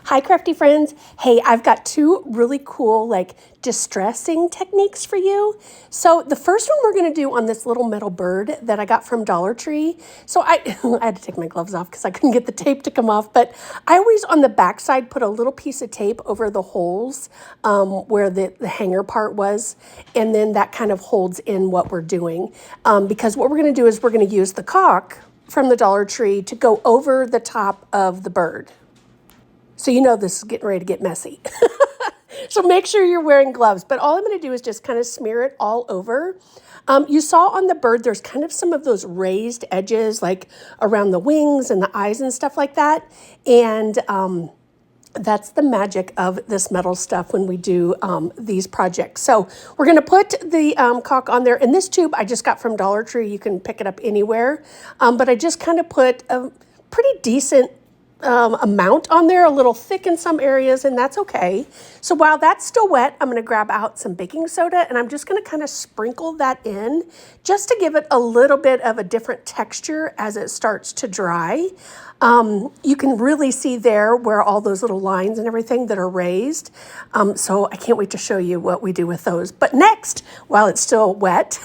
Hi, crafty friends. Hey, I've got two really cool, distressing techniques for you. So the first one we're going to do on this little metal bird that I got from Dollar Tree. So I had to take my gloves off because I couldn't get the tape to come off. But I always, on the back side, put a little piece of tape over the holes where the hanger part was. And then that kind of holds in what we're doing. Because what we're going to do is we're going to use the caulk from the Dollar Tree to go over the top of the bird. So you know this is getting ready to get messy. So make sure you're wearing gloves. But all I'm going to do is just kind of smear it all over. You saw on the bird, there's kind of some of those raised edges, like around the wings and the eyes and stuff like that. And that's the magic of this metal stuff when we do these projects. So we're going to put the caulk on there. And this tube I just got from Dollar Tree. You can pick it up anywhere. But I just kind of put a pretty decent amount on there, a little thick in some areas, and that's okay. So while that's still wet, I'm going to grab out some baking soda and I'm just going to kind of sprinkle that in just to give it a little bit of a different texture as it starts to dry. You can really see there where all those little lines and everything that are raised. So I can't wait to show you what we do with those. But next, while it's still wet,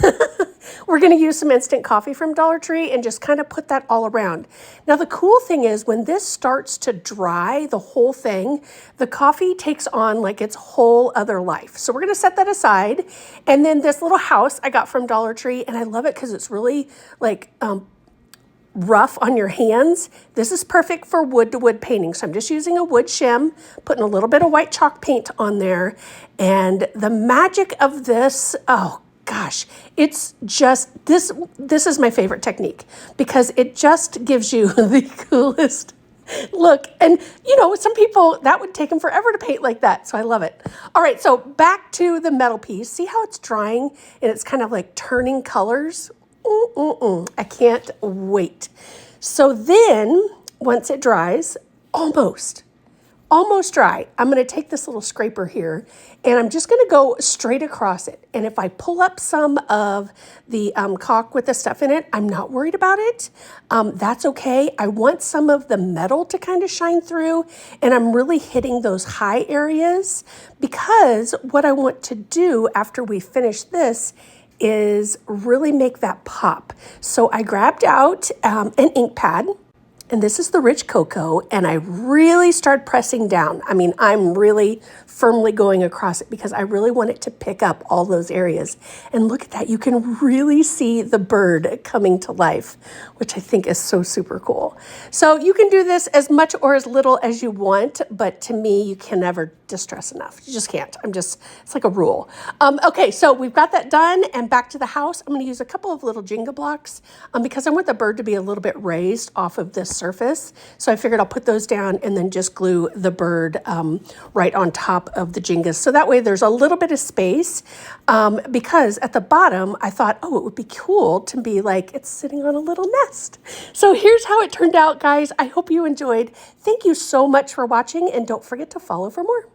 we're going to use some instant coffee from Dollar Tree and just kind of put that all around. Now, the cool thing is when this starts to dry, the whole thing, the coffee takes on like its whole other life. So we're going to set that aside. And then this little house I got from Dollar Tree, and I love it because it's really rough on your hands. This is perfect for wood to wood painting. So I'm just using a wood shim, putting a little bit of white chalk paint on there. And the magic of this, oh gosh, it's just, this is my favorite technique because it just gives you the coolest look. And you know, some people, that would take them forever to paint like that. So I love it. All right, so back to the metal piece. See how it's drying and it's kind of like turning colors? I can't wait. So then once it dries, almost dry, I'm going to take this little scraper here and I'm just going to go straight across it. And if I pull up some of the caulk with the stuff in it, I'm not worried about it. That's okay. I want some of the metal to kind of shine through, and I'm really hitting those high areas because what I want to do after we finish this is really make that pop. So I grabbed out an ink pad, and this is the Rich Cocoa, and I really start pressing down. I mean, I'm really firmly going across it because I really want it to pick up all those areas. And look at that, you can really see the bird coming to life, which I think is so super cool. So you can do this as much or as little as you want, but to me, you can never distress enough. You just can't. It's like a rule. Okay, so we've got that done, and back to the house. I'm gonna use a couple of little Jenga blocks because I want the bird to be a little bit raised off of this surface. So I figured I'll put those down and then just glue the bird right on top of the Jengas. So that way there's a little bit of space because at the bottom, I thought, oh, it would be cool to be like it's sitting on a little nest. So here's how it turned out, guys. I hope you enjoyed. Thank you so much for watching, and don't forget to follow for more.